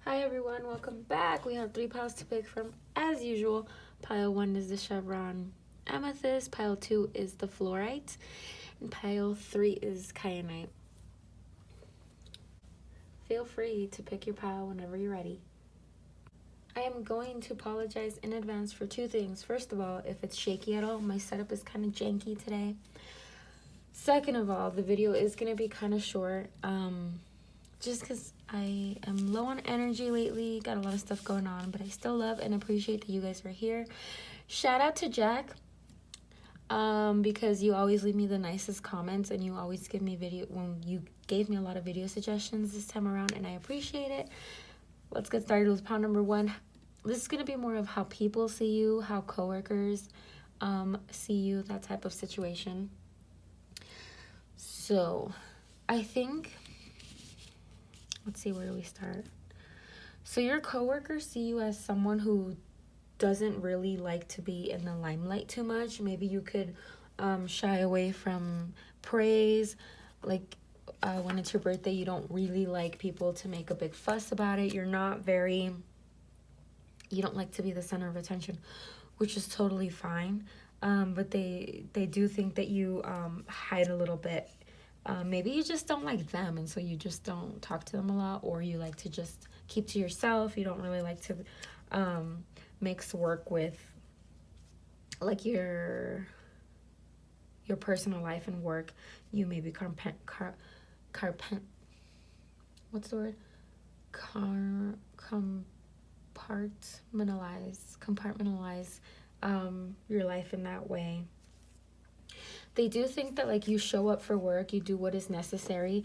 Hi everyone, welcome back. We have 3 piles to pick from as usual. Pile 1 is the chevron amethyst, pile 2 is the fluorite, and pile 3 is kyanite. Feel free to pick your pile whenever you're ready. I am going to apologize in advance for 2 things. First of all, if it's shaky at all, my setup is kind of janky today. Second of all, the video is going to be kind of short. Just because I am low on energy lately, got a lot of stuff going on, but I still love and appreciate that you guys are here. Shout out to Jack, because you always leave me the nicest comments, and you always give me you gave me a lot of video suggestions this time around, and I appreciate it. Let's get started with pile number 1. This is going to be more of how people see you, how coworkers see you, that type of situation. So, I think... let's see, where do we start? So your coworkers see you as someone who doesn't really like to be in the limelight too much. Maybe you could shy away from praise. Like when it's your birthday, you don't really like people to make a big fuss about it. You don't like to be the center of attention, which is totally fine. But they do think that you hide a little bit. Maybe you just don't like them, and so you just don't talk to them a lot, or you like to just keep to yourself. You don't really like to mix work with like your personal life and work. You maybe compartmentalize your life in that way. They do think that like you show up for work, you do what is necessary,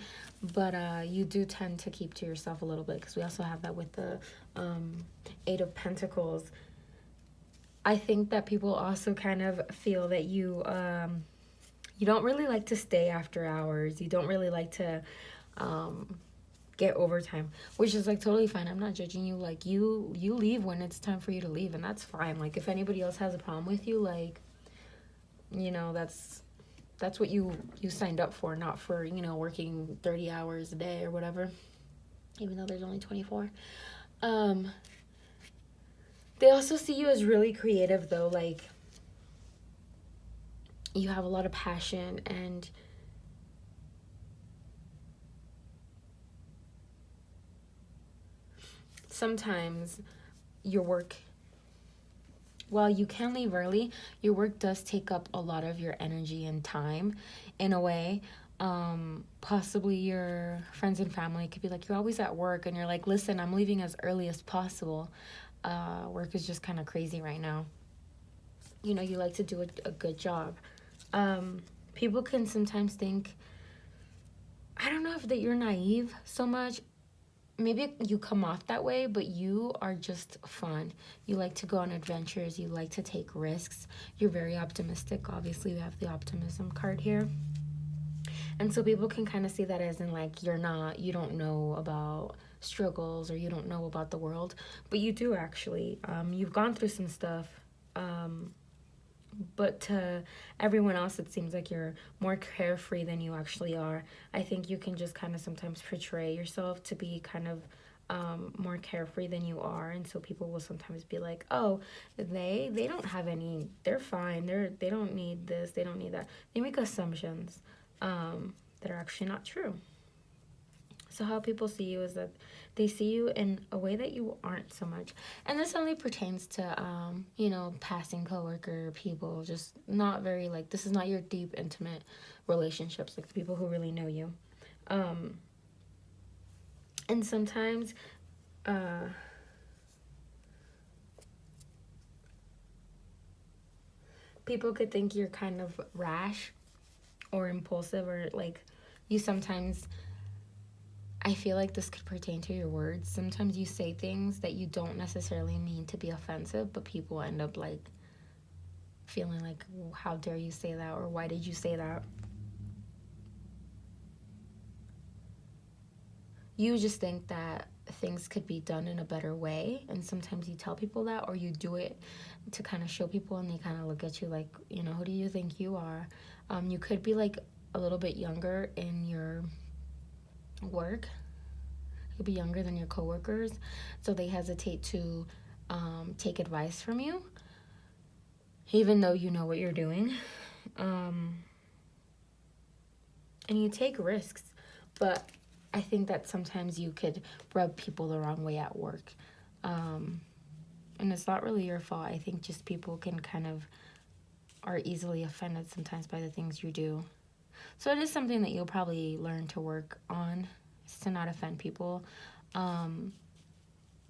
but you do tend to keep to yourself a little bit, because we also have that with the 8 of Pentacles. I think that people also kind of feel that you don't really like to stay after hours. You don't really like to get overtime, which is like totally fine. I'm not judging you. Like you leave when it's time for you to leave, and that's fine. Like if anybody else has a problem with you, like, you know, that's what you signed up for, not for, you know, working 30 hours a day or whatever, even though there's only 24. They also see you as really creative, though. Like, you have a lot of passion, and sometimes your work, while you can leave early, your work does take up a lot of your energy and time in a way. Possibly your friends and family could be like, you're always at work, and you're like, listen, I'm leaving as early as possible. Work is just kind of crazy right now. You know, you like to do a good job. People can sometimes think, I don't know if that you're naive so much. Maybe you come off that way, but you are just fun. You like to go on adventures. You like to take risks. You're very optimistic. Obviously, we have the optimism card here. And so people can kind of see that as in like, you don't know about struggles, or you don't know about the world, but you do actually. You've gone through some stuff. But to everyone else, it seems like you're more carefree than you actually are. I think you can just kind of sometimes portray yourself to be kind of more carefree than you are, and so people will sometimes be like, oh, they don't have any, they're fine, they don't need this, they don't need that. They make assumptions that are actually not true. So how people see you is that they see you in a way that you aren't so much. And this only pertains to, you know, passing coworker people, just not very, like, this is not your deep, intimate relationships, like the people who really know you. And sometimes, people could think you're kind of rash or impulsive, or like you sometimes... I feel like this could pertain to your words. Sometimes you say things that you don't necessarily mean to be offensive, but people end up like feeling like, how dare you say that, or why did you say that? You just think that things could be done in a better way, and sometimes you tell people that, or you do it to kind of show people, and they kind of look at you like, you know, who do you think you are? You could be like a little bit younger in your work. could be younger than your coworkers, so they hesitate to take advice from you, even though you know what you're doing. And you take risks, but I think that sometimes you could rub people the wrong way at work. And it's not really your fault. I think just people can kind of are easily offended sometimes by the things you do. So it is something that you'll probably learn to work on, is to not offend people.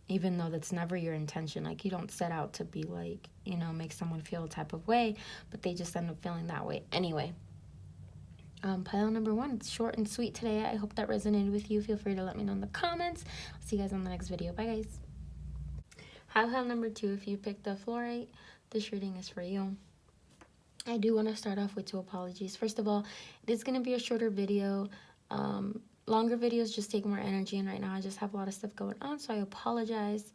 Even though that's never your intention. Like, you don't set out to be like, you know, make someone feel a type of way, but they just end up feeling that way anyway. Pile number 1, it's short and sweet today. I hope that resonated with you. Feel free to let me know in the comments. I'll see you guys on the next video. Bye, guys. Pile number 2, if you picked the fluorite, this reading is for you. I do want to start off with 2 apologies. First of all, it is going to be a shorter video. Longer videos just take more energy, and right now I just have a lot of stuff going on, so I apologize.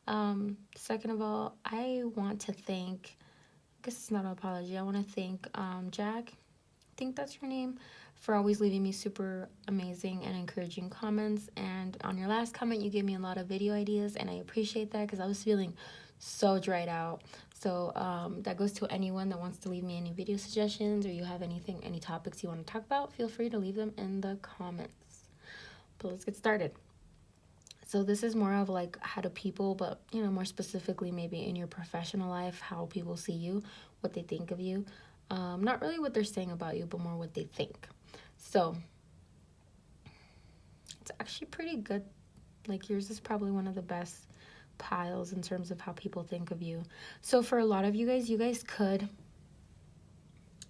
Second of all, I want to thank, I guess it's not an apology, I want to thank Jack, I think that's your name, for always leaving me super amazing and encouraging comments. And on your last comment, you gave me a lot of video ideas, and I appreciate that because I was feeling so dried out. So that goes to anyone that wants to leave me any video suggestions, or you have anything, any topics you want to talk about, feel free to leave them in the comments. But let's get started. So this is more of like how do people, but you know, more specifically maybe in your professional life, how people see you, what they think of you. Not really what they're saying about you, but more what they think. So it's actually pretty good. Like, yours is probably one of the best piles in terms of how people think of you. So for a lot of you guys could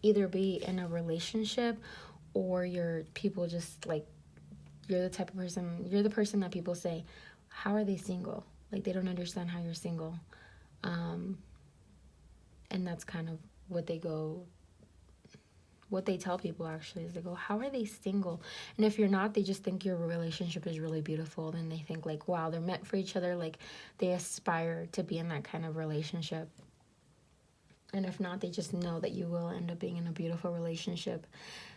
either be in a relationship, or you're people just like, you're the type of person, you're the person that people say, how are they single? Like, they don't understand how you're single. And that's kind of what they tell people, actually, is they go, how are they single? And if you're not, they just think your relationship is really beautiful. Then they think like, wow, they're meant for each other. Like, they aspire to be in that kind of relationship. And if not, they just know that you will end up being in a beautiful relationship.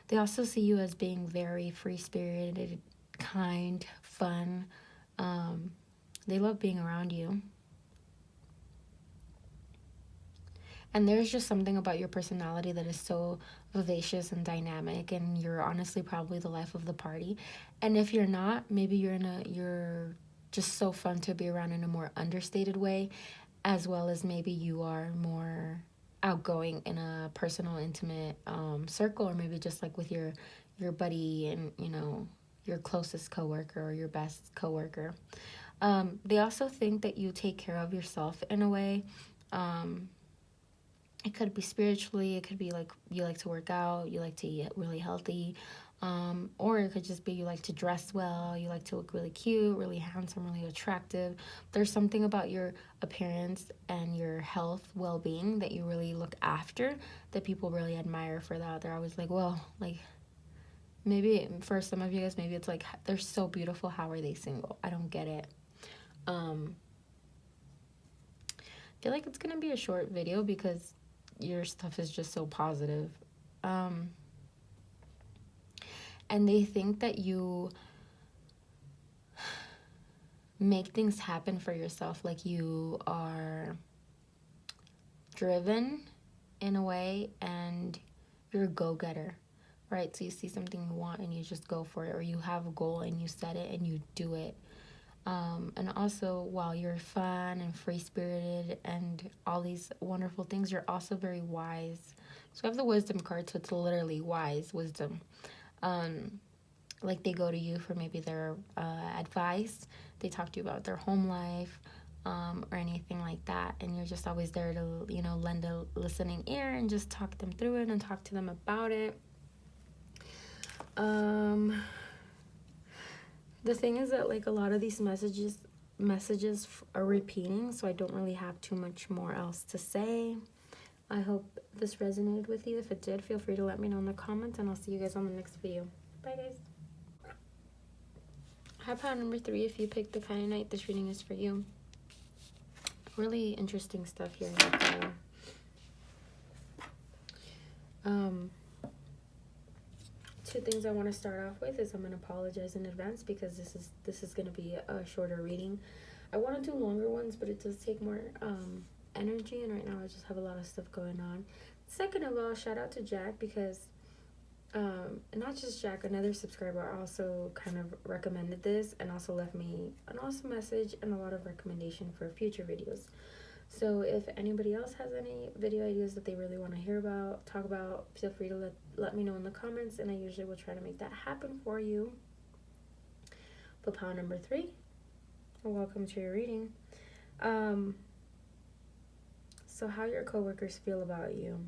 They also see you as being very free-spirited, kind, fun. They love being around you. And there's just something about your personality that is so vivacious and dynamic, and you're honestly probably the life of the party. And if you're not, maybe you're just so fun to be around in a more understated way, as well as maybe you are more outgoing in a personal, intimate circle, or maybe just like with your buddy and, you know, your closest coworker or your best coworker. They also think that you take care of yourself in a way. It could be spiritually, it could be like you like to work out, you like to eat really healthy, or it could just be you like to dress well, you like to look really cute, really handsome, really attractive. There's something about your appearance and your health, well-being that you really look after, that people really admire for that. They're always like, well, like, maybe for some of you guys, maybe it's like, they're so beautiful, how are they single? I don't get it. I feel like it's gonna be a short video because your stuff is just so positive. And they think that you make things happen for yourself. Like, you are driven in a way, and you're a go-getter, right? So you see something you want and you just go for it, or you have a goal and you set it and you do it. And also, while you're fun and free-spirited and all these wonderful things, you're also very wise. So I have the wisdom card, so it's literally wise wisdom. Like, they go to you for maybe their advice. They talk to you about their home life, or anything like that. And you're just always there to, you know, lend a listening ear and just talk them through it and talk to them about it. The thing is that, like, a lot of these messages are repeating, so I don't really have too much more else to say. I hope this resonated with you. If it did, feel free to let me know in the comments, and I'll see you guys on the next video. Bye, guys. High pile number 3, if you picked the kyanite, this reading is for you. Really interesting stuff here in the pile. two things I want to start off with is I'm going to apologize in advance because this is going to be a shorter reading. I want to do longer ones, but it does take more energy, and right now I just have a lot of stuff going on. Second of all, shout out to Jack because not just Jack, another subscriber also kind of recommended this and also left me an awesome message and a lot of recommendation for future videos. So if anybody else has any video ideas that they really want to hear about, talk about, feel free to let me know in the comments, and I usually will try to make that happen for you. But pile number 3, welcome to your reading. So how your coworkers feel about you.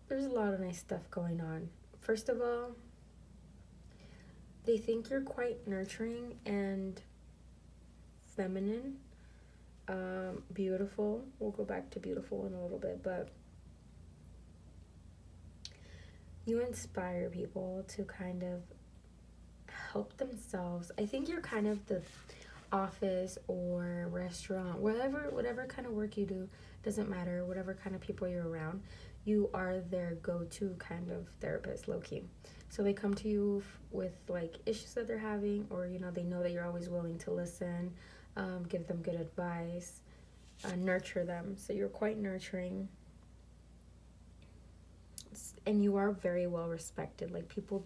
There's a lot of nice stuff going on. First of all, they think you're quite nurturing and feminine, beautiful. We'll go back to beautiful in a little bit, but you inspire people to kind of help themselves. I think you're kind of the office or restaurant, whatever kind of work you do, doesn't matter, whatever kind of people you're around, you are their go-to kind of therapist, low-key. So they come to you with like issues that they're having, or they know that you're always willing to listen, give them good advice, nurture them. So you're quite nurturing, and you are very well respected. Like, people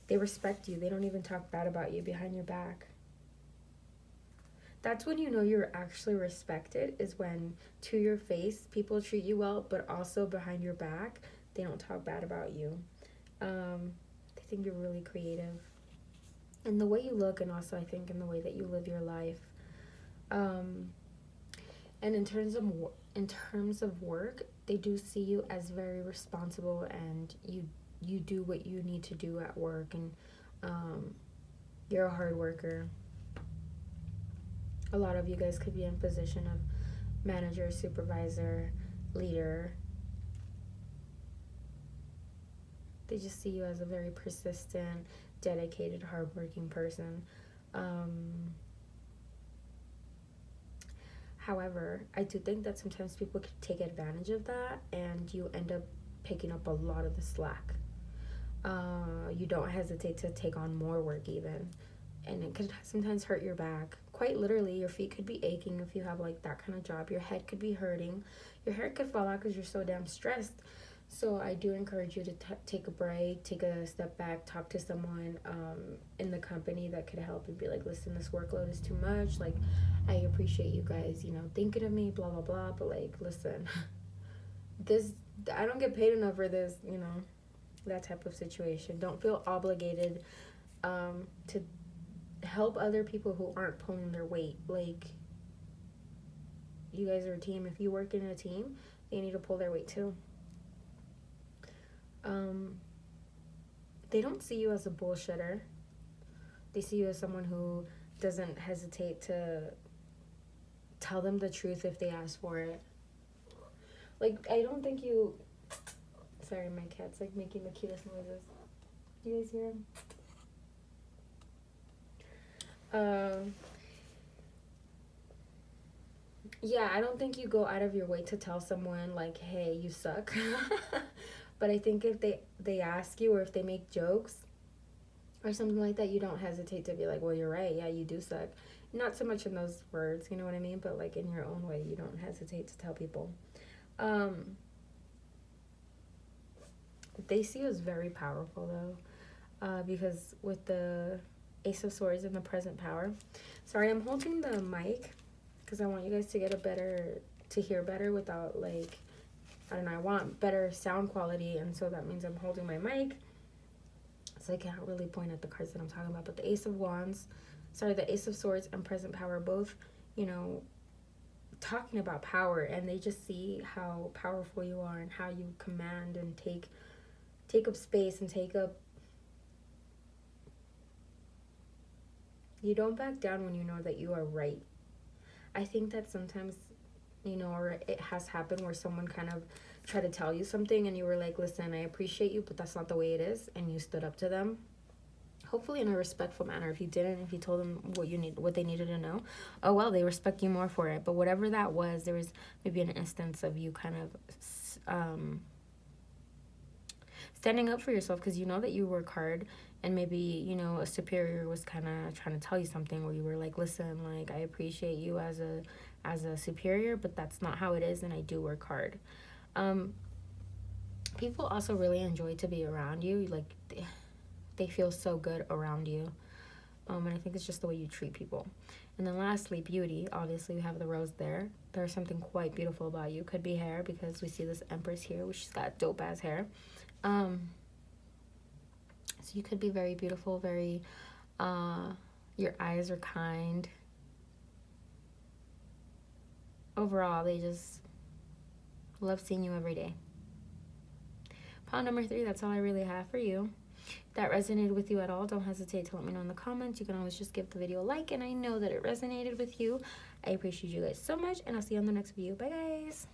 they respect you. They don't even talk bad about you behind your back. That's when you know you're actually respected, is when to your face people treat you well, but also behind your back they don't talk bad about you. They think you're really creative in the way you look, and also I think in the way that you live your life. And in terms of work, they do see you as very responsible, and you do what you need to do at work, and you're a hard worker. A lot of you guys could be in position of manager, supervisor, leader. They just see you as a very persistent, dedicated, hardworking person. However, I do think that sometimes people can take advantage of that, and you end up picking up a lot of the slack. You don't hesitate to take on more work even, and it could sometimes hurt your back. Quite literally, your feet could be aching if you have like that kind of job. Your head could be hurting. Your hair could fall out because you're so damn stressed. So I do encourage you to take a break, take a step back, talk to someone in the company that could help, and be like, listen, this workload is too much. Like, I appreciate you guys, thinking of me, blah, blah, blah. But like, listen, I don't get paid enough for this, that type of situation. Don't feel obligated to help other people who aren't pulling their weight. Like, you guys are a team. If you work in a team, they need to pull their weight too. They don't see you as a bullshitter. They see you as someone who doesn't hesitate to tell them the truth if they ask for it. Like, I don't think you... Sorry, my cat's like making the cutest noises. You guys hear him? Yeah, I don't think you go out of your way to tell someone like, hey, you suck. But I think if they ask you, or if they make jokes or something like that, you don't hesitate to be like, well, you're right, yeah, you do suck. Not so much in those words, you know what I mean? But like in your own way, you don't hesitate to tell people. They see you as very powerful though, because with the Ace of Swords and the present power. Sorry, I'm holding the mic because I want you guys to hear better without like, I don't know, I want better sound quality, and so that means I'm holding my mic, so I can't really point at the cards that I'm talking about. But the Ace of Swords and present power, both, talking about power, and they just see how powerful you are and how you command and take up space and you don't back down when you know that you are right. I think that sometimes, or it has happened where someone kind of tried to tell you something and you were like, listen, I appreciate you, but that's not the way it is, and you stood up to them. hopefully in a respectful manner. If you didn't, if you told them what they needed to know, oh well, they respect you more for it. But whatever that was, there was maybe an instance of you kind of standing up for yourself because you know that you work hard, and maybe, you know, a superior was kind of trying to tell you something where you were like, listen, like, I appreciate you as a superior, but that's not how it is, and I do work hard. People also really enjoy to be around you. Like, they feel so good around you. And I think it's just the way you treat people. And then lastly, beauty. Obviously, we have the rose there. There's something quite beautiful about you. Could be hair, because we see this empress here, which has got dope ass hair. So you could be very beautiful, very, your eyes are kind. Overall, they just love seeing you every day. Pile number 3, that's all I really have for you. If that resonated with you at all, don't hesitate to let me know in the comments. You can always just give the video a like, and I know that it resonated with you. I appreciate you guys so much, and I'll see you on the next video. Bye, guys.